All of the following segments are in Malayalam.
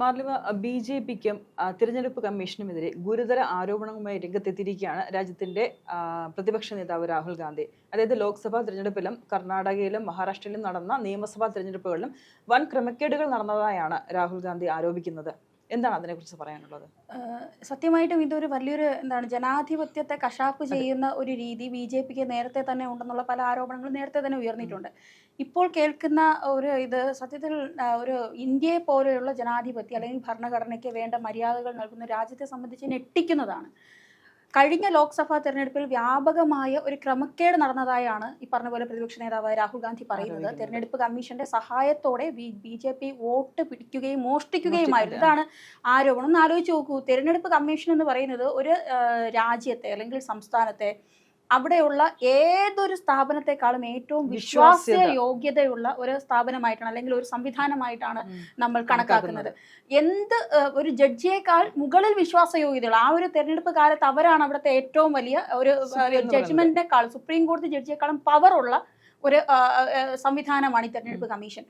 മാർലിമ ബി.ജെ.പിക്കും തിരഞ്ഞെടുപ്പ് കമ്മീഷനുമെതിരെ ഗുരുതര ആരോപണങ്ങളുമായി രംഗത്തെത്തിയിരിക്കുകയാണ് രാജ്യത്തിന്റെ പ്രതിപക്ഷ നേതാവ് രാഹുൽ ഗാന്ധി. അതായത് ലോക്സഭാ തിരഞ്ഞെടുപ്പിലും കർണാടകയിലും മഹാരാഷ്ട്രയിലും നടന്ന നിയമസഭാ തിരഞ്ഞെടുപ്പുകളിലും വൻ ക്രമക്കേടുകൾ നടന്നതായാണ് രാഹുൽ ഗാന്ധി ആരോപിക്കുന്നത്. എന്താണ് അതിനെക്കുറിച്ച് പറയാനുള്ളത്? സത്യമായിട്ടും ഇതൊരു വലിയൊരു ജനാധിപത്യത്തെ കശാപ്പ് ചെയ്യുന്ന ഒരു രീതി ബി.ജെ.പിക്ക് നേരത്തെ തന്നെ ഉണ്ടെന്നുള്ള പല ആരോപണങ്ങളും നേരത്തെ തന്നെ ഉയർന്നിട്ടുണ്ട്. ഇപ്പോൾ കേൾക്കുന്ന ഇത് സത്യത്തിൽ ഒരു ഇന്ത്യയെ പോലെയുള്ള ജനാധിപത്യം അല്ലെങ്കിൽ ഭരണഘടനയ്ക്ക് വേണ്ട മര്യാദകൾ നൽകുന്ന രാജ്യത്തെ സംബന്ധിച്ച് ഞെട്ടിക്കുന്നതാണ്. കഴിഞ്ഞ ലോക്സഭാ തെരഞ്ഞെടുപ്പിൽ വ്യാപകമായ ഒരു ക്രമക്കേട് നടന്നതായാണ് ഈ പറഞ്ഞ പോലെ പ്രതിപക്ഷ നേതാവ് രാഹുൽ ഗാന്ധി പറയുന്നത്. തെരഞ്ഞെടുപ്പ് കമ്മീഷന്റെ സഹായത്തോടെ ബി.ജെ.പി വോട്ട് പിടിക്കുകയും മോഷ്ടിക്കുകയുമായിരുന്നു. ഇതാണ് ആരോപണം. ഒന്ന് ആലോചിച്ച് നോക്കൂ, തെരഞ്ഞെടുപ്പ് കമ്മീഷൻ എന്ന് പറയുന്നത് ഒരു രാജ്യത്തെ അല്ലെങ്കിൽ സംസ്ഥാനത്തെ അവിടെയുള്ള ഏതൊരു സ്ഥാപനത്തെക്കാളും ഏറ്റവും വിശ്വാസ്യ യോഗ്യതയുള്ള ഒരു സ്ഥാപനമായിട്ടാണ് അല്ലെങ്കിൽ ഒരു സംവിധാനമായിട്ടാണ് നമ്മൾ കണക്കാക്കുന്നത്. ഒരു ജഡ്ജിയേക്കാൾ മുകളിൽ വിശ്വാസയോഗ്യതയുള്ള ആ ഒരു തെരഞ്ഞെടുപ്പ് കാലത്ത് അവരാണ് അവിടുത്തെ ഏറ്റവും വലിയ ഒരു ജഡ്ജ്മെന്റിനേക്കാൾ സുപ്രീം കോടതി ജഡ്ജിയേക്കാളും പവറുള്ള ഒരു സംവിധാനമാണ് ഈ തെരഞ്ഞെടുപ്പ് കമ്മീഷൻ.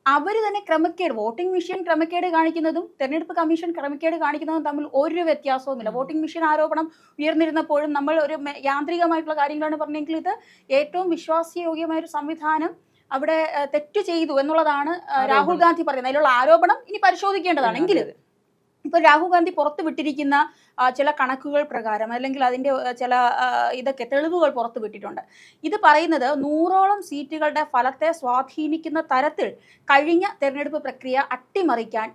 അവർ തന്നെ ക്രമക്കേട്, വോട്ടിംഗ് മെഷീൻ ക്രമക്കേട് കാണിക്കുന്നതും തെരഞ്ഞെടുപ്പ് കമ്മീഷൻ ക്രമക്കേട് കാണിക്കുന്നതും തമ്മിൽ ഒരു വ്യത്യാസവുമില്ല. വോട്ടിംഗ് മെഷീൻ ആരോപണം ഉയർന്നിരുന്നപ്പോഴും നമ്മൾ ഒരു യാന്ത്രികമായിട്ടുള്ള കാര്യങ്ങളാണ് പറഞ്ഞെങ്കിൽ ഇത് ഏറ്റവും വിശ്വാസയോഗ്യമായ ഒരു സംവിധാനം അവിടെ തെറ്റ് ചെയ്തു എന്നുള്ളതാണ് രാഹുൽ ഗാന്ധി പറയുന്നത്. അതിലുള്ള ആരോപണം ഇനി പരിശോധിക്കേണ്ടതാണ്. എങ്കിലും ഇപ്പൊ രാഹുൽ ഗാന്ധി പുറത്തു വിട്ടിരിക്കുന്ന ചില കണക്കുകൾ പ്രകാരം അല്ലെങ്കിൽ അതിന്റെ ചില തെളിവുകൾ പുറത്തു വിട്ടിട്ടുണ്ട്. ഇത് പറയുന്നത് 100ഓളം സീറ്റുകളുടെ ഫലത്തെ സ്വാധീനിക്കുന്ന തരത്തിൽ കഴിഞ്ഞ തെരഞ്ഞെടുപ്പ് പ്രക്രിയ അട്ടിമറിക്കാൻ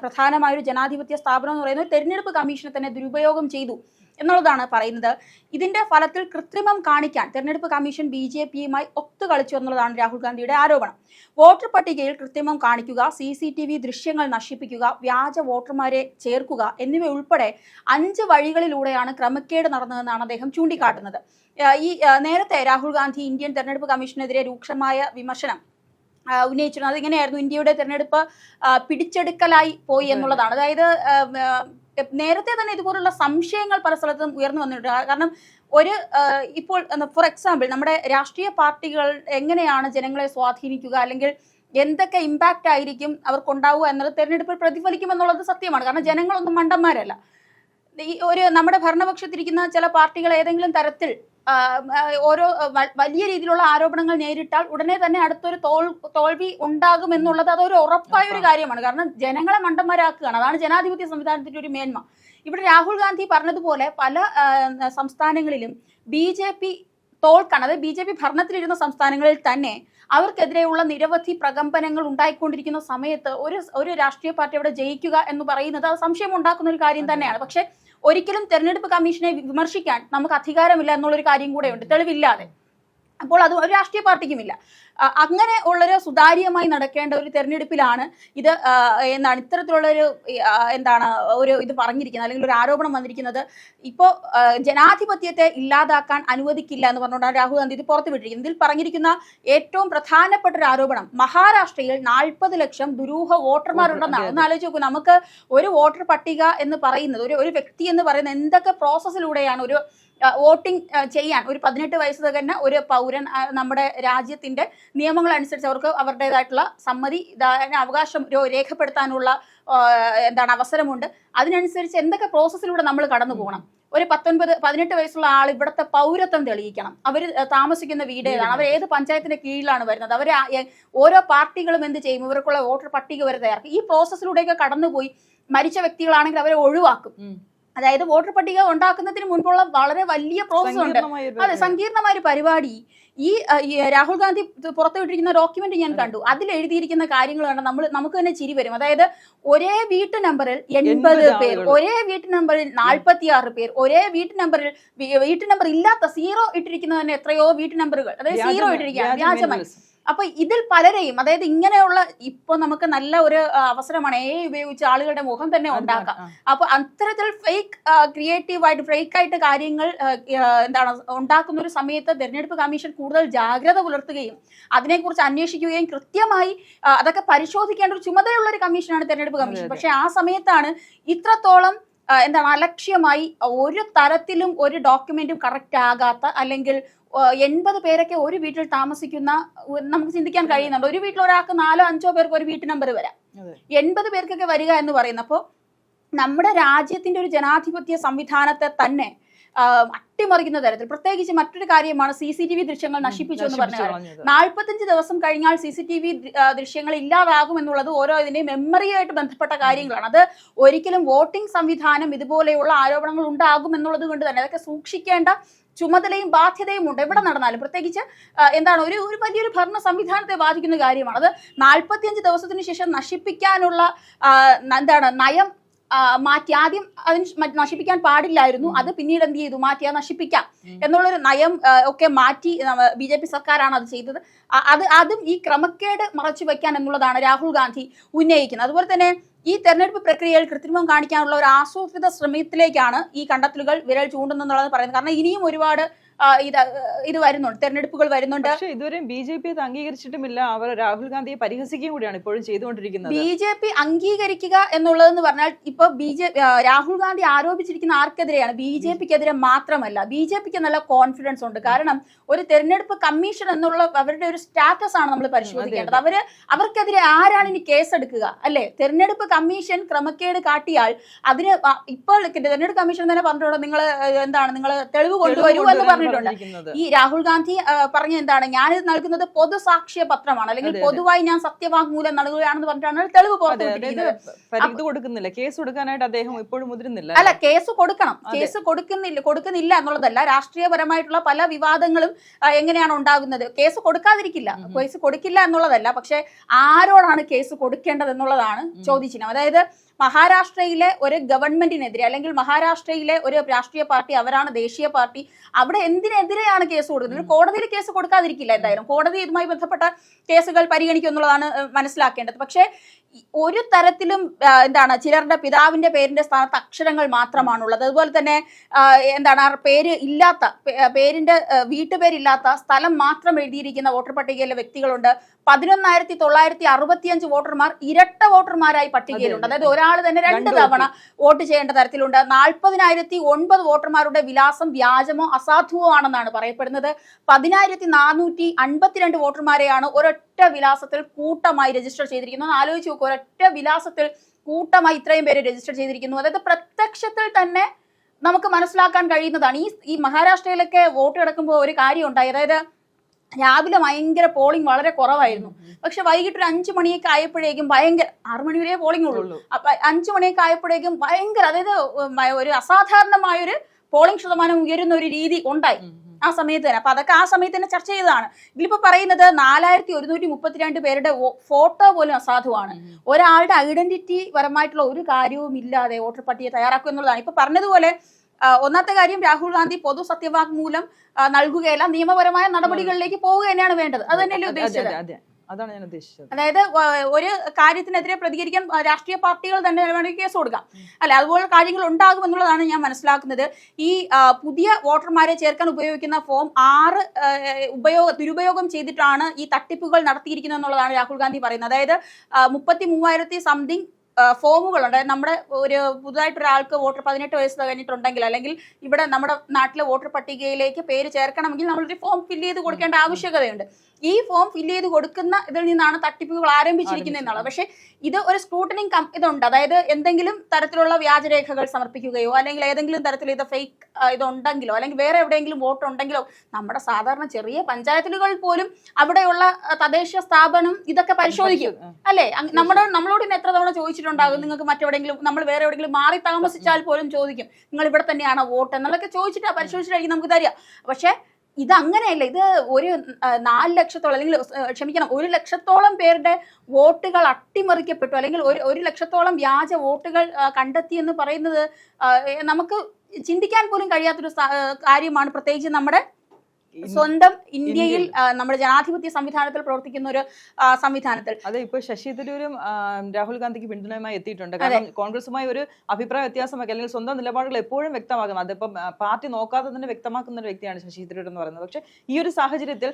പ്രധാനമായൊരു ജനാധിപത്യ സ്ഥാപനം എന്ന് പറയുന്നത് തെരഞ്ഞെടുപ്പ് കമ്മീഷനെ തന്നെ ദുരുപയോഗം ചെയ്തു എന്നുള്ളതാണ് പറയുന്നത്. ഇതിന്റെ ഫലത്തിൽ കൃത്രിമം കാണിക്കാൻ തെരഞ്ഞെടുപ്പ് കമ്മീഷൻ ബി.ജെ.പിയുമായി ഒത്തുകളിച്ചു എന്നുള്ളതാണ് രാഹുൽ ഗാന്ധിയുടെ ആരോപണം. വോട്ടർ പട്ടികയിൽ കൃത്രിമം കാണിക്കുക, CCTV ദൃശ്യങ്ങൾ നശിപ്പിക്കുക, വ്യാജ വോട്ടർമാരെ ചേർക്കുക എന്നിവ ഉൾപ്പെടെ 5 വഴികളിലൂടെയാണ് ക്രമക്കേട് നടന്നതെന്നാണ് അദ്ദേഹം ചൂണ്ടിക്കാട്ടുന്നത്. നേരത്തെ രാഹുൽ ഗാന്ധി ഇന്ത്യൻ തെരഞ്ഞെടുപ്പ് കമ്മീഷനെതിരെ രൂക്ഷമായ വിമർശനം ഉന്നയിച്ചിരുന്നത് അതിങ്ങനെയായിരുന്നു: ഇന്ത്യയുടെ തെരഞ്ഞെടുപ്പ് പിടിച്ചെടുക്കലായി പോയി എന്നുള്ളതാണ്. അതായത് നേരത്തെ തന്നെ ഇതുപോലുള്ള സംശയങ്ങൾ പല സ്ഥലത്തും ഉയർന്നു വന്നിട്ടുണ്ട്. കാരണം ഇപ്പോൾ ഫോർ എക്സാമ്പിൾ നമ്മുടെ രാഷ്ട്രീയ പാർട്ടികൾ എങ്ങനെയാണ് ജനങ്ങളെ സ്വാധീനിക്കുക അല്ലെങ്കിൽ എന്തൊക്കെ ഇമ്പാക്റ്റ് ആയിരിക്കും അവർക്കുണ്ടാവുക എന്നത് തെരഞ്ഞെടുപ്പിൽ പ്രതിഫലിക്കുമെന്നുള്ളത് സത്യമാണ്. കാരണം ജനങ്ങളൊന്നും മണ്ടന്മാരല്ല. നമ്മുടെ ഭരണപക്ഷത്തിരിക്കുന്ന ചില പാർട്ടികൾ ഏതെങ്കിലും തരത്തിൽ വലിയ രീതിയിലുള്ള ആരോപണങ്ങൾ നേരിട്ടാൽ ഉടനെ തന്നെ അടുത്തൊരു തോൽവി ഉണ്ടാകുമെന്നുള്ളത് അതൊരു ഉറപ്പായ ഒരു കാര്യമാണ്. കാരണം ജനങ്ങളെ മണ്ടന്മാരാക്കുകയാണ്. അതാണ് ജനാധിപത്യ സംവിധാനത്തിന്റെ ഒരു മേന്മ. ഇവിടെ രാഹുൽ ഗാന്ധി പറഞ്ഞതുപോലെ പല സംസ്ഥാനങ്ങളിലും ബി.ജെ.പി തോൽക്കാണ്. അതായത് ബി.ജെ.പി ഭരണത്തിലിരുന്ന സംസ്ഥാനങ്ങളിൽ തന്നെ അവർക്കെതിരെയുള്ള നിരവധി പ്രകമ്പനങ്ങൾ ഉണ്ടായിക്കൊണ്ടിരിക്കുന്ന സമയത്ത് ഒരു രാഷ്ട്രീയ പാർട്ടി അവിടെ ജയിക്കുക എന്ന് പറയുന്നത് അത് സംശയം ഉണ്ടാക്കുന്ന ഒരു കാര്യം തന്നെയാണ്. പക്ഷെ ഒരിക്കലും തെരഞ്ഞെടുപ്പ് കമ്മീഷനെ വിമർശിക്കാൻ നമുക്ക് അധികാരമില്ല എന്നുള്ളൊരു കാര്യം കൂടെയുണ്ട്, തെളിവില്ലാതെ. അപ്പോൾ അത് ഒരു രാഷ്ട്രീയ പാർട്ടിക്കുമില്ല. അങ്ങനെ ഉള്ളൊരു സുതാര്യമായി നടക്കേണ്ട ഒരു തെരഞ്ഞെടുപ്പിലാണ് ഇത് ഇത്തരത്തിലുള്ളൊരു ഇത് പറഞ്ഞിരിക്കുന്നത് അല്ലെങ്കിൽ ഒരു ആരോപണം വന്നിരിക്കുന്നത്. ഇപ്പോൾ ജനാധിപത്യത്തെ ഇല്ലാതാക്കാൻ അനുവദിക്കില്ല എന്ന് പറഞ്ഞുകൊണ്ടാണ് രാഹുൽ ഗാന്ധി ഇത് പുറത്തുവിട്ടിരിക്കുന്നത്. ഇതിൽ പറഞ്ഞിരിക്കുന്ന ഏറ്റവും പ്രധാനപ്പെട്ട ഒരു ആരോപണം മഹാരാഷ്ട്രയിൽ 40 ലക്ഷം ദുരൂഹ വോട്ടർമാരുണ്ടെന്നാണ്. ഒന്ന് ആലോചിച്ച് നോക്കൂ, നമുക്ക് ഒരു വോട്ടർ പട്ടിക എന്ന് പറയുന്നത് ഒരു വ്യക്തി എന്ന് പറയുന്നത് എന്തൊക്കെ പ്രോസസ്സിലൂടെയാണ് ഒരു വോട്ടിംഗ് ചെയ്യാൻ ഒരു 18 വയസ്സ് തികഞ്ഞ ഒരു പൗരൻ നമ്മുടെ രാജ്യത്തിന്റെ നിയമങ്ങൾ അനുസരിച്ച് അവർക്ക് അവരുടേതായിട്ടുള്ള സമ്മതി അവകാശം രേഖപ്പെടുത്താനുള്ള അവസരമുണ്ട്. അതിനനുസരിച്ച് എന്തൊക്കെ പ്രോസസ്സിലൂടെ നമ്മൾ കടന്നു പോകണം. ഒരു 18 വയസ്സുള്ള ആൾ ഇവിടുത്തെ പൗരത്വം തെളിയിക്കണം. അവർ താമസിക്കുന്ന വീട് ഏതാണ്, അവർ ഏത് പഞ്ചായത്തിന്റെ കീഴിലാണ് വരുന്നത്, അവർ ഓരോ പാർട്ടികളും എന്ത് ചെയ്യും, ഇവർക്കുള്ള വോട്ടർ പട്ടിക വരെ തയ്യാറാക്കും. ഈ പ്രോസസ്സിലൂടെയൊക്കെ കടന്നുപോയി മരിച്ച വ്യക്തികളാണെങ്കിൽ അവരെ ഒഴിവാക്കും. അതായത് വോട്ടർ പട്ടിക ഉണ്ടാക്കുന്നതിന് മുൻപുള്ള വളരെ വലിയ പ്രോസസ് ഉണ്ട്. അതെ, സങ്കീർണമായ ഒരു പരിപാടി. ഈ രാഹുൽ ഗാന്ധി പുറത്തുവിട്ടിരിക്കുന്ന ഡോക്യുമെന്റ് ഞാൻ കണ്ടു. അതിൽ എഴുതിയിരിക്കുന്ന കാര്യങ്ങൾ കണ്ടാൽ നമുക്ക് തന്നെ ചിരി വരും. അതായത് ഒരേ വീട്ടു നമ്പറിൽ 80 പേർ, ഒരേ വീട്ടു നമ്പറിൽ 46 പേർ, ഒരേ വീട്ടു നമ്പർ ഇല്ലാത്ത 0 ഇട്ടിരിക്കുന്ന തന്നെ എത്രയോ വീട്ടു നമ്പറുകൾ, അതായത് 0 ഇട്ടിരിക്കുകയാണ്, വ്യാജമായി. അപ്പൊ ഇതിൽ പലരെയും, അതായത് ഇങ്ങനെയുള്ള ഇപ്പൊ നമുക്ക് നല്ല ഒരു അവസരമാണ് AI ഉപയോഗിച്ച് ആളുകളുടെ മുഖം തന്നെ ഉണ്ടാക്കാം. അപ്പൊ അത്തരത്തിൽ ക്രിയേറ്റീവായിട്ട് ഫേക്കായിട്ട് കാര്യങ്ങൾ ഉണ്ടാക്കുന്ന ഒരു സമയത്ത് തെരഞ്ഞെടുപ്പ് കമ്മീഷൻ കൂടുതൽ ജാഗ്രത പുലർത്തുകയും അതിനെക്കുറിച്ച് അന്വേഷിക്കുകയും കൃത്യമായി അതൊക്കെ പരിശോധിക്കേണ്ട ഒരു ചുമതലയുള്ള ഒരു കമ്മീഷനാണ് തെരഞ്ഞെടുപ്പ് കമ്മീഷൻ. പക്ഷെ ആ സമയത്താണ് ഇത്രത്തോളം അലക്ഷ്യമായി ഒരു തരത്തിലും ഒരു ഡോക്യുമെന്റും കറക്റ്റ് ആകാത്ത അല്ലെങ്കിൽ 80 പേരൊക്കെ ഒരു വീട്ടിൽ താമസിക്കുന്ന നമുക്ക് ചിന്തിക്കാൻ കഴിയുന്നുണ്ട്. ഒരു വീട്ടിൽ ഒരാൾക്ക് 4-5 പേർക്ക് ഒരു വീട്ടു നമ്പർ വരാം. 80 പേർക്കൊക്കെ വരിക എന്ന് പറയുന്നത്, അപ്പോൾ നമ്മുടെ രാജ്യത്തിന്റെ ഒരു ജനാധിപത്യ സംവിധാനത്തെ തന്നെ അട്ടിമറിക്കുന്ന തരത്തിൽ, പ്രത്യേകിച്ച് മറ്റൊരു കാര്യമാണ് CCTV ദൃശ്യങ്ങൾ നശിപ്പിച്ചു എന്ന് പറഞ്ഞാൽ 45 ദിവസം കഴിഞ്ഞാൽ CCTV ദൃശ്യങ്ങൾ ഇല്ലാതാകും എന്നുള്ളത് ഓരോ ഇതിന്റെയും മെമ്മറിയായിട്ട് ബന്ധപ്പെട്ട കാര്യങ്ങളാണ്. അത് ഒരിക്കലും വോട്ടിംഗ് സംവിധാനം ഇതുപോലെയുള്ള ആരോപണങ്ങൾ ഉണ്ടാകും എന്നുള്ളത് കൊണ്ട് തന്നെ അതൊക്കെ സൂക്ഷിക്കേണ്ട ചുമതലയും ബാധ്യതയും ഉണ്ട് എവിടെ നടന്നാലും. പ്രത്യേകിച്ച് എന്താണ് ഒരു വലിയൊരു ഭരണ സംവിധാനത്തെ ബാധിക്കുന്ന കാര്യമാണ്. അത് 45 ദിവസത്തിന് ശേഷം നശിപ്പിക്കാനുള്ള എന്താണ് നയം മാറ്റി. ആദ്യം അതിന് നശിപ്പിക്കാൻ പാടില്ലായിരുന്നു, അത് പിന്നീട് എന്ത് ചെയ്തു, മാറ്റി നശിപ്പിക്കാം എന്നുള്ളൊരു നയം ഒക്കെ മാറ്റി BJP സർക്കാരാണ് അത് ചെയ്തത്. അതും ഈ ക്രമക്കേട് മറച്ചു വെക്കാൻ എന്നുള്ളതാണ് രാഹുൽ ഗാന്ധി ഉന്നയിക്കുന്നത്. അതുപോലെ തന്നെ ഈ തെരഞ്ഞെടുപ്പ് പ്രക്രിയയിൽ കൃത്രിമം കാണിക്കാനുള്ള ഒരു ആസൂത്രിത ശ്രമത്തിലേക്കാണ് ഈ കണ്ടെത്തലുകൾ വിരൽ ചൂണ്ടുന്നുള്ളത് പറയുന്നത്. കാരണം ഇനിയും ഒരുപാട് ഇത് വരുന്നുണ്ട്, തെരഞ്ഞെടുപ്പുകൾ വരുന്നുണ്ട്. പക്ഷേ ഇതുവരെയും BJP അത് അംഗീകരിച്ചിട്ടുമില്ല. അവർ രാഹുൽ ഗാന്ധിയെ പരിഹസിക്കുകയും കൂടിയാണ് ഇപ്പോഴും ചെയ്തുകൊണ്ടിരിക്കുന്നത്. BJP അംഗീകരിക്കുക എന്നുള്ളതെന്ന് പറഞ്ഞാൽ ഇപ്പൊ രാഹുൽ ഗാന്ധി ആരോപിച്ചിരിക്കുന്ന ആർക്കെതിരെയാണ്? BJPക്കെതിരെ മാത്രമല്ല, BJPക്ക് നല്ല കോൺഫിഡൻസ് ഉണ്ട്. കാരണം ഒരു തെരഞ്ഞെടുപ്പ് കമ്മീഷൻ എന്നുള്ള അവരുടെ ഒരു സ്റ്റാറ്റസ് ആണ് നമ്മൾ പരിശോധിക്കേണ്ടത്. അവർക്കെതിരെ ആരാണ് ഇനി കേസെടുക്കുക, അല്ലെ? തെരഞ്ഞെടുപ്പ് കമ്മീഷൻ ക്രമക്കേട് കാട്ടിയാൽ അതിന് ഇപ്പോൾ തെരഞ്ഞെടുപ്പ് കമ്മീഷൻ തന്നെ പറഞ്ഞിട്ടുണ്ട്, നിങ്ങൾ തെളിവ് കൊണ്ടുവരൂ എന്ന് പറഞ്ഞിട്ടുണ്ട്. ഈ രാഹുൽ ഗാന്ധി പറഞ്ഞ എന്താണ്, ഞാനിത് നൽകുന്നത് പൊതുസാക്ഷ്യ പത്രമാണ്, അല്ലെങ്കിൽ പൊതുവായി ഞാൻ സത്യവാങ്മൂലം നൽകുകയാണെന്ന് പറഞ്ഞിട്ടാണ് തെളിവ് കൊടുക്കുന്നില്ല. കേസ് കൊടുക്കാനായിട്ട് അദ്ദേഹം ഇപ്പോഴും മുതിരുന്നില്ല. അല്ല, കേസ് കൊടുക്കണം, കേസ് കൊടുക്കുന്നില്ല എന്നുള്ളതല്ല. രാഷ്ട്രീയപരമായിട്ടുള്ള പല വിവാദങ്ങളും എങ്ങനെയാണ് ഉണ്ടാകുന്നത്? കേസ് കൊടുക്കാതിരിക്കില്ല, കേസ് കൊടുക്കില്ല എന്നുള്ളതല്ല. പക്ഷെ ആരോടാണ് കേസ് കൊടുക്കേണ്ടത് എന്നുള്ളതാണ് ചോദിച്ചിരുന്നത്. അതായത് മഹാരാഷ്ട്രയിലെ ഒരു ഗവൺമെന്റിനെതിരെ, അല്ലെങ്കിൽ മഹാരാഷ്ട്രയിലെ ഒരു രാഷ്ട്രീയ പാർട്ടി, അവരാണ് ദേശീയ പാർട്ടി, അവിടെ എന്തിനെതിരെയാണ് കേസ് കൊടുക്കുന്നത്? കോടതിയിൽ കേസ് കൊടുക്കാതിരിക്കില്ല. എന്തായാലും കോടതി ഇതുമായി ബന്ധപ്പെട്ട കേസുകൾ പരിഗണിക്കും എന്നുള്ളതാണ് മനസ്സിലാക്കേണ്ടത്. പക്ഷേ ഒരു തരത്തിലും എന്താണ്, ചിലരുടെ പിതാവിന്റെ പേരിന്റെ സ്ഥാനത്ത് അക്ഷരങ്ങൾ മാത്രമാണുള്ളത്. അതുപോലെ തന്നെ എന്താണ്, പേര് ഇല്ലാത്ത, പേരിന്റെ വീട്ടുപേരില്ലാത്ത സ്ഥലം മാത്രം എഴുതിയിരിക്കുന്ന വോട്ടർ പട്ടികയിലെ വ്യക്തികളുണ്ട്. 11,965 വോട്ടർമാർ ഇരട്ട വോട്ടർമാരായി പട്ടികയിലുണ്ട്. അതായത് ഒരാൾ തന്നെ 2 തവണ വോട്ട് ചെയ്യേണ്ട തരത്തിലുണ്ട്. 40,009 വോട്ടർമാരുടെ വിലാസം വ്യാജമോ അസാധുവോ ആണെന്നാണ് പറയപ്പെടുന്നത്. 10,452 വോട്ടർമാരെയാണ് ഒരൊറ്റ വിലാസത്തിൽ കൂട്ടമായി രജിസ്റ്റർ ചെയ്തിരിക്കുന്നത്. ആലോചിച്ച് നോക്കുക, ഒരൊറ്റ വിലാസത്തിൽ കൂട്ടമായി ഇത്രയും പേര് രജിസ്റ്റർ ചെയ്തിരിക്കുന്നു. അതായത് പ്രത്യക്ഷത്തിൽ തന്നെ നമുക്ക് മനസ്സിലാക്കാൻ കഴിയുന്നതാണ്. ഈ മഹാരാഷ്ട്രയിലൊക്കെ വോട്ട് കിടക്കുമ്പോൾ ഒരു കാര്യം ഉണ്ടായി. അതായത് രാവിലെ ഭയങ്കര പോളിംഗ് വളരെ കുറവായിരുന്നു. പക്ഷെ വൈകിട്ട് ഒരു 5 മണിയൊക്കെ ആയപ്പോഴേക്കും ഭയങ്കര, 6 മണി വരെ പോളിംഗ് ഉള്ളൂ, അപ്പൊ 5 മണിയൊക്കെ ആയപ്പോഴേക്കും ഭയങ്കര, അതായത് ഒരു അസാധാരണമായൊരു പോളിംഗ് ശതമാനം ഉയരുന്ന ഒരു രീതി ഉണ്ടായി ആ സമയത്ത് തന്നെ. അപ്പൊ അതൊക്കെ ആ സമയത്ത് തന്നെ ചർച്ച ചെയ്തതാണ്. ഇതിലിപ്പോ പറയുന്നത് 4,132 പേരുടെ ഫോട്ടോ പോലും അസാധുവാണ്. ഒരാളുടെ ഐഡന്റിറ്റി പരമായിട്ടുള്ള ഒരു കാര്യവും ഇല്ലാതെ വോട്ടർ പട്ടിക തയ്യാറാക്കുക എന്നുള്ളതാണ്. ഇപ്പൊ പറഞ്ഞതുപോലെ ഒന്നാമത്തെ കാര്യം, രാഹുൽ ഗാന്ധി പൊതു സത്യവാങ്മൂലം നൽകുകയല്ല, നിയമപരമായ നടപടികളിലേക്ക് പോവുക തന്നെയാണ് വേണ്ടത്. അത് തന്നെയല്ലേ ഉദ്ദേശിച്ചത്? അതാണ് ഞാൻ ഉദ്ദേശിച്ചത്. അതായത് ഒരു കാര്യത്തിനെതിരെ പ്രതികരിക്കാൻ രാഷ്ട്രീയ പാർട്ടികൾ തന്നെ വേണമെങ്കിൽ കേസ് കൊടുക്കാം, അല്ലെ? അതുപോലെ കാര്യങ്ങൾ ഉണ്ടാകും എന്നുള്ളതാണ് ഞാൻ മനസ്സിലാക്കുന്നത്. ഈ പുതിയ വോട്ടർമാരെ ചേർക്കാൻ ഉപയോഗിക്കുന്ന ഫോം 6 ദുരുപയോഗം ചെയ്തിട്ടാണ് ഈ തട്ടിപ്പുകൾ നടത്തിയിരിക്കുന്നത് എന്നുള്ളതാണ് രാഹുൽ ഗാന്ധി പറയുന്നത്. അതായത് 33,000 സംതിങ് ഫോമുകളുണ്ട്. നമ്മുടെ ഒരു പുതുതായിട്ട് ഒരാൾക്ക് വോട്ടർ 18 വയസ്സ് കഴിഞ്ഞിട്ടുണ്ടെങ്കിൽ, അല്ലെങ്കിൽ ഇവിടെ നമ്മുടെ നാട്ടിലെ വോട്ടർ പട്ടികയിലേക്ക് പേര് ചേർക്കണമെങ്കിൽ നമ്മളൊരു ഫോം ഫില്ല് ചെയ്ത് കൊടുക്കേണ്ട ആവശ്യകതയുണ്ട്. ഈ ഫോം ഫില്ല് ചെയ്ത് കൊടുക്കുന്ന ഇതിൽ നിന്നാണ് തട്ടിപ്പുകൾ ആരംഭിച്ചിരിക്കുന്നത് എന്നുള്ളത്. പക്ഷെ ഇത് ഒരു സ്ക്രൂട്ടനിങ് ഇതുണ്ട്. അതായത് എന്തെങ്കിലും തരത്തിലുള്ള വ്യാജരേഖകൾ സമർപ്പിക്കുകയോ, അല്ലെങ്കിൽ ഏതെങ്കിലും തരത്തിൽ ഇത് ഫേക്ക് ഇതുണ്ടെങ്കിലോ, അല്ലെങ്കിൽ വേറെ എവിടെയെങ്കിലും വോട്ട് ഉണ്ടെങ്കിലോ, നമ്മുടെ സാധാരണ ചെറിയ പഞ്ചായത്തുകളിൽ പോലും അവിടെയുള്ള തദ്ദേശ സ്ഥാപനം ഇതൊക്കെ പരിശോധിക്കും, അല്ലെ? നമ്മളോട് ഇന്ന് എത്ര തവണ ചോദിച്ചിട്ടുണ്ടാകും, നിങ്ങൾക്ക് മറ്റെവിടെയെങ്കിലും, നമ്മൾ വേറെ എവിടെയെങ്കിലും മാറി താമസിച്ചാൽ പോലും ചോദിക്കും, നിങ്ങൾ ഇവിടെ തന്നെയാണോ വോട്ട് എന്നുള്ളതൊക്കെ ചോദിച്ചിട്ട് പരിശോധിച്ചിട്ടായിരിക്കും നമുക്ക് തരിക. പക്ഷെ ഇത് അങ്ങനെയല്ല. ഇത് ഒരു 4 ലക്ഷത്തോളം, അല്ലെങ്കിൽ ക്ഷമിക്കണം, 1 ലക്ഷത്തോളം പേരുടെ വോട്ടുകൾ അട്ടിമറിക്കപ്പെട്ടു, അല്ലെങ്കിൽ 1 ലക്ഷത്തോളം വ്യാജ വോട്ടുകൾ കണ്ടെത്തി എന്ന് പറയുന്നത് നമുക്ക് ചിന്തിക്കാൻ പോലും കഴിയാത്തൊരു കാര്യമാണ്. പ്രത്യേകിച്ച് നമ്മുടെ സ്വന്തം ഇന്ത്യയിൽ നമ്മുടെ ജനാധിപത്യ സംവിധാനത്തിൽ പ്രവർത്തിക്കുന്ന ഒരു സംവിധാനത്തിൽ. അതെ, ഇപ്പൊ ശശി തരൂരും രാഹുൽ ഗാന്ധിക്ക് പിന്തുണയുമായി എത്തിയിട്ടുണ്ട്. കാരണം കോൺഗ്രസുമായി ഒരു അഭിപ്രായ വ്യത്യാസമൊക്കെ, അല്ലെങ്കിൽ സ്വന്തം നിലപാടുകൾ എപ്പോഴും വ്യക്തമാക്കുന്നത്, അതിപ്പം പാർട്ടി നോക്കാതെ തന്നെ വ്യക്തമാക്കുന്ന ഒരു വ്യക്തിയാണ് ശശി തരൂർ എന്ന് പറയുന്നത്. പക്ഷെ ഈ ഒരു സാഹചര്യത്തിൽ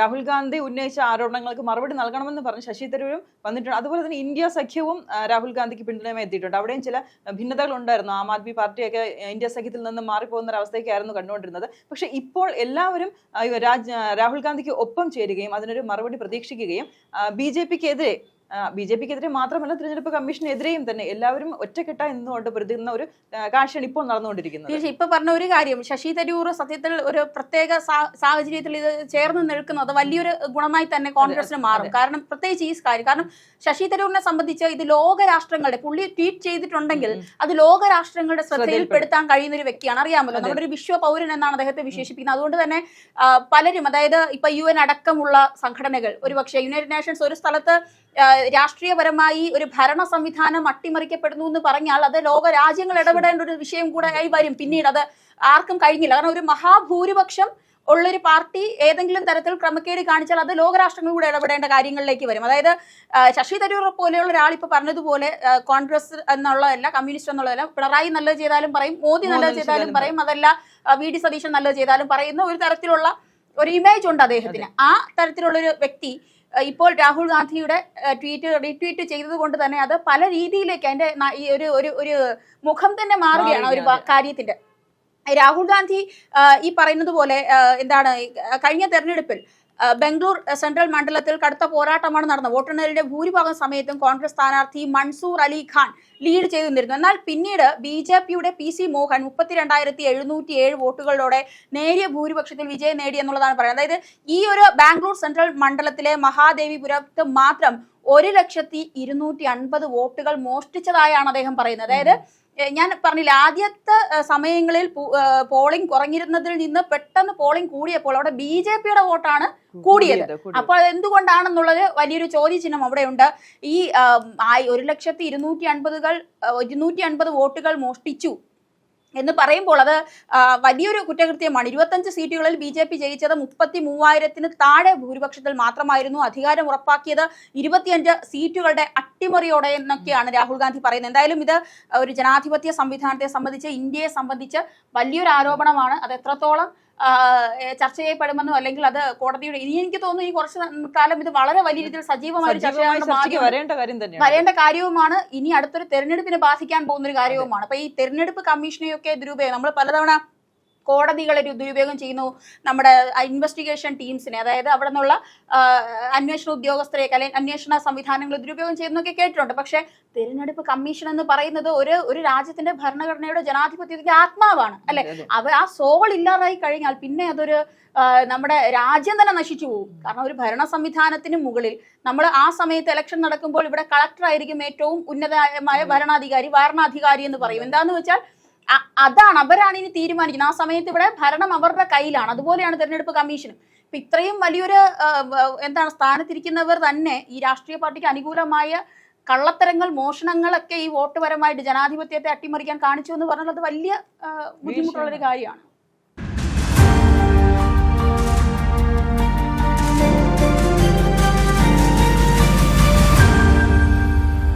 രാഹുൽ ഗാന്ധി ഉന്നയിച്ച ആരോപണങ്ങൾക്ക് മറുപടി നൽകണമെന്ന് പറഞ്ഞ് ശശി തരൂരും വന്നിട്ടുണ്ട്. അതുപോലെ തന്നെ ഇന്ത്യ സഖ്യവും രാഹുൽ ഗാന്ധിക്ക് പിന്തുണയുമായി എത്തിയിട്ടുണ്ട്. അവിടെയും ചില ഭിന്നതകൾ ഉണ്ടായിരുന്നു. ആം ആദ്മി പാർട്ടിയൊക്കെ ഇന്ത്യ സഖ്യത്തിൽ നിന്ന് മാറിപ്പോകുന്ന ഒരു അവസ്ഥയ്ക്കായിരുന്നു കണ്ടുകൊണ്ടിരുന്നത്. പക്ഷെ ഇപ്പോൾ എല്ലാവരും എല്ലാവരും രാഹുൽ ഗാന്ധിക്ക് ഒപ്പം ചേരുകയും അതിനൊരു മറുപടി പ്രതീക്ഷിക്കുകയും ബി ജെ പിക്കെതിരെ മാത്രമല്ല തിരഞ്ഞെടുപ്പ് കമ്മീഷനെതിരെയും തന്നെ എല്ലാവരും ഒറ്റക്കെട്ടായി നിന്നുകൊണ്ട് പ്രതിക്കുന്ന ഒരു കാഴ്ചയാണ് ഇപ്പോൾ നടന്നുകൊണ്ടിരിക്കുന്നത്. ഇപ്പൊ പറഞ്ഞ ഒരു കാര്യം, ശശി തരൂർ സത്യത്തിൽ ഒരു പ്രത്യേക സാഹചര്യത്തിൽ ഇത് ചേർന്ന് നിൽക്കുന്നത് വലിയൊരു ഗുണമായി തന്നെ കോൺഗ്രസിന് മാറും. കാരണം പ്രത്യേകിച്ച് ഈ കാര്യം, കാരണം ശശി തരൂരിനെ സംബന്ധിച്ച് ഇത് ലോകരാഷ്ട്രങ്ങളുടെ, പുള്ളി ട്വീറ്റ് ചെയ്തിട്ടുണ്ടെങ്കിൽ അത് ലോകരാഷ്ട്രങ്ങളുടെ ശ്രദ്ധയിൽപ്പെടുത്താൻ കഴിയുന്ന ഒരു വ്യക്തിയാണ്. അറിയാമല്ലോ, നമ്മുടെ ഒരു വിശ്വ പൗരൻ എന്നാണ് അദ്ദേഹത്തെ വിശേഷിപ്പിക്കുന്നത്. അതുകൊണ്ട് തന്നെ പലരും, അതായത് ഇപ്പൊ UN അടക്കമുള്ള സംഘടനകൾ, ഒരുപക്ഷെ യുണൈറ്റഡ് നേഷൻസ് ഒരു സ്ഥലത്ത് രാഷ്ട്രീയപരമായി ഒരു ഭരണ സംവിധാനം അട്ടിമറിക്കപ്പെടുന്നു എന്ന് പറഞ്ഞാൽ അത് ലോക രാജ്യങ്ങൾ ഇടപെടേണ്ട ഒരു വിഷയം കൂടെ ആയി വരും. പിന്നീട് അത് ആർക്കും കഴിഞ്ഞില്ല. കാരണം ഒരു മഹാഭൂരിപക്ഷം ഉള്ളൊരു പാർട്ടി ഏതെങ്കിലും തരത്തിൽ ക്രമക്കേട് കാണിച്ചാൽ അത് ലോകരാഷ്ട്രങ്ങളിലൂടെ ഇടപെടേണ്ട കാര്യങ്ങളിലേക്ക് വരും. അതായത് ശശി തരൂർ പോലെയുള്ള ഒരാൾ ഇപ്പൊ പറഞ്ഞതുപോലെ കോൺഗ്രസ് എന്നുള്ളതല്ല, കമ്മ്യൂണിസ്റ്റ് എന്നുള്ളതല്ല, പിണറായി നല്ലത് ചെയ്താലും പറയും, മോദി നല്ലത് ചെയ്താലും പറയും, അതല്ല VD സതീശൻ നല്ലത് ചെയ്താലും പറയുന്ന ഒരു തരത്തിലുള്ള ഒരു ഇമേജ് ഉണ്ട് അദ്ദേഹത്തിന്. ആ തരത്തിലുള്ളൊരു വ്യക്തി ഇപ്പോൾ രാഹുൽ ഗാന്ധിയുടെ റീട്വീറ്റ് ചെയ്തത് കൊണ്ട് തന്നെ അത് പല രീതിയിലേക്ക് അതിന്റെ ഈ ഒരു മുഖം തന്നെ മാറുകയാണ് ഒരു കാര്യത്തിന്റെ. രാഹുൽ ഗാന്ധി ഈ പറയുന്നത് പോലെ എന്താണ്, കഴിഞ്ഞ തെരഞ്ഞെടുപ്പിൽ ബംഗളൂർ സെൻട്രൽ മണ്ഡലത്തിൽ കടുത്ത പോരാട്ടമാണ് നടന്നത്. വോട്ടെണ്ണലിന്റെ ഭൂരിഭാഗം സമയത്തും കോൺഗ്രസ് സ്ഥാനാർത്ഥി മൻസൂർ അലി ഖാൻ ലീഡ് ചെയ്തു നിന്നിരുന്നു. എന്നാൽ പിന്നീട് BJPയുടെ PC മോഹൻ 32,707 വോട്ടുകളോടെ നേരിയ ഭൂരിപക്ഷത്തിൽ വിജയം നേടി എന്നുള്ളതാണ് പറയുന്നത്. അതായത് ഈ ഒരു ബാംഗ്ലൂർ സെൻട്രൽ മണ്ഡലത്തിലെ മഹാദേവിപുരത്ത് മാത്രം 1,250,000 വോട്ടുകൾ മോഷ്ടിച്ചതായാണ് അദ്ദേഹം പറയുന്നത്. അതായത് ഞാൻ പറഞ്ഞില്ല, ആദ്യത്തെ സമയങ്ങളിൽ പോളിംഗ് കുറഞ്ഞിരുന്നതിൽ നിന്ന് പെട്ടെന്ന് പോളിംഗ് കൂടിയപ്പോൾ അവിടെ BJPയുടെ വോട്ടാണ് കൂടിയത്. അപ്പോൾ അത് എന്തുകൊണ്ടാണെന്നുള്ളത് വലിയൊരു ചോദ്യചിഹ്നം അവിടെയുണ്ട്. ഈ 1,250,000 വോട്ടുകൾ മോഷ്ടിച്ചു എന്ന് പറയുമ്പോൾ അത് വലിയൊരു കുറ്റകൃത്യമാണ്. 25 സീറ്റുകളിൽ BJP ജയിച്ചത് 33,000-ന് താഴെ ഭൂരിപക്ഷത്തിൽ മാത്രമായിരുന്നു. അധികാരം ഉറപ്പാക്കിയത് 25 സീറ്റുകളുടെ അട്ടിമറിയോടെ എന്നൊക്കെയാണ് രാഹുൽ ഗാന്ധി പറയുന്നത്. എന്തായാലും ഇത് ഒരു ജനാധിപത്യ സംവിധാനത്തെ സംബന്ധിച്ച്, ഇന്ത്യയെ സംബന്ധിച്ച് വലിയൊരു ആരോപണമാണ്. അത് എത്രത്തോളം ചർച്ച ചെയ്യപ്പെടുമെന്നോ അല്ലെങ്കിൽ അത് കോടതിയുടെ, ഇനി എനിക്ക് തോന്നുന്നു ഈ കുറച്ച് കാലം ഇത് വളരെ വലിയ രീതിയിൽ സജീവമായ വരേണ്ട കാര്യവുമാണ്. ഇനി അടുത്തൊരു തെരഞ്ഞെടുപ്പിനെ ബാധിക്കാൻ പോകുന്ന ഒരു കാര്യവുമാണ്. അപ്പൊ ഈ തെരഞ്ഞെടുപ്പ് കമ്മീഷനെയൊക്കെ ദുരുപയോഗം, നമ്മൾ പലതവണ കോടതികളെ ദുരുപയോഗം ചെയ്യുന്നു, നമ്മുടെ ഇൻവെസ്റ്റിഗേഷൻ ടീംസിനെ, അതായത് അവിടെ നിന്നുള്ള അന്വേഷണ ഉദ്യോഗസ്ഥരെ അല്ലെങ്കിൽ അന്വേഷണ സംവിധാനങ്ങൾ ദുരുപയോഗം ചെയ്യുന്നൊക്കെ കേട്ടിട്ടുണ്ട്. പക്ഷെ തെരഞ്ഞെടുപ്പ് കമ്മീഷൻ എന്ന് പറയുന്നത് ഒരു രാജ്യത്തിന്റെ ഭരണഘടനയുടെ ജനാധിപത്യത്തിന്റെ ആത്മാവാണ്, അല്ലെ? ആ സോൾ ഇല്ലാതായി കഴിഞ്ഞാൽ പിന്നെ അതൊരു നമ്മുടെ രാജ്യം തന്നെ നശിച്ചു പോകും. കാരണം ഒരു ഭരണ സംവിധാനത്തിന് മുകളിൽ നമ്മൾ ആ സമയത്ത് ഇലക്ഷൻ നടക്കുമ്പോൾ ഇവിടെ കളക്ടർ ആയിരിക്കും ഏറ്റവും ഉന്നതമായ ഭരണാധികാരി എന്ന് പറയും. എന്താന്ന് വെച്ചാൽ അവരാണ് ഇനി തീരുമാനിക്കുന്നത്. ആ സമയത്ത് ഇവിടെ ഭരണം അവരുടെ കയ്യിലാണ്. അതുപോലെയാണ് തെരഞ്ഞെടുപ്പ് കമ്മീഷൻ. ഇപ്പൊ ഇത്രയും വലിയൊരു സ്ഥാനത്തിരിക്കുന്നവർ തന്നെ ഈ രാഷ്ട്രീയ പാർട്ടിക്ക് അനുകൂലമായ കള്ളത്തരങ്ങൾ, മോഷണങ്ങളൊക്കെ ഈ വോട്ട് പരമായിട്ട് ജനാധിപത്യത്തെ അട്ടിമറിക്കാൻ കാണിച്ചു എന്ന് പറഞ്ഞാൽ അത് വലിയ ബുദ്ധിമുട്ടുള്ളൊരു കാര്യമാണ്.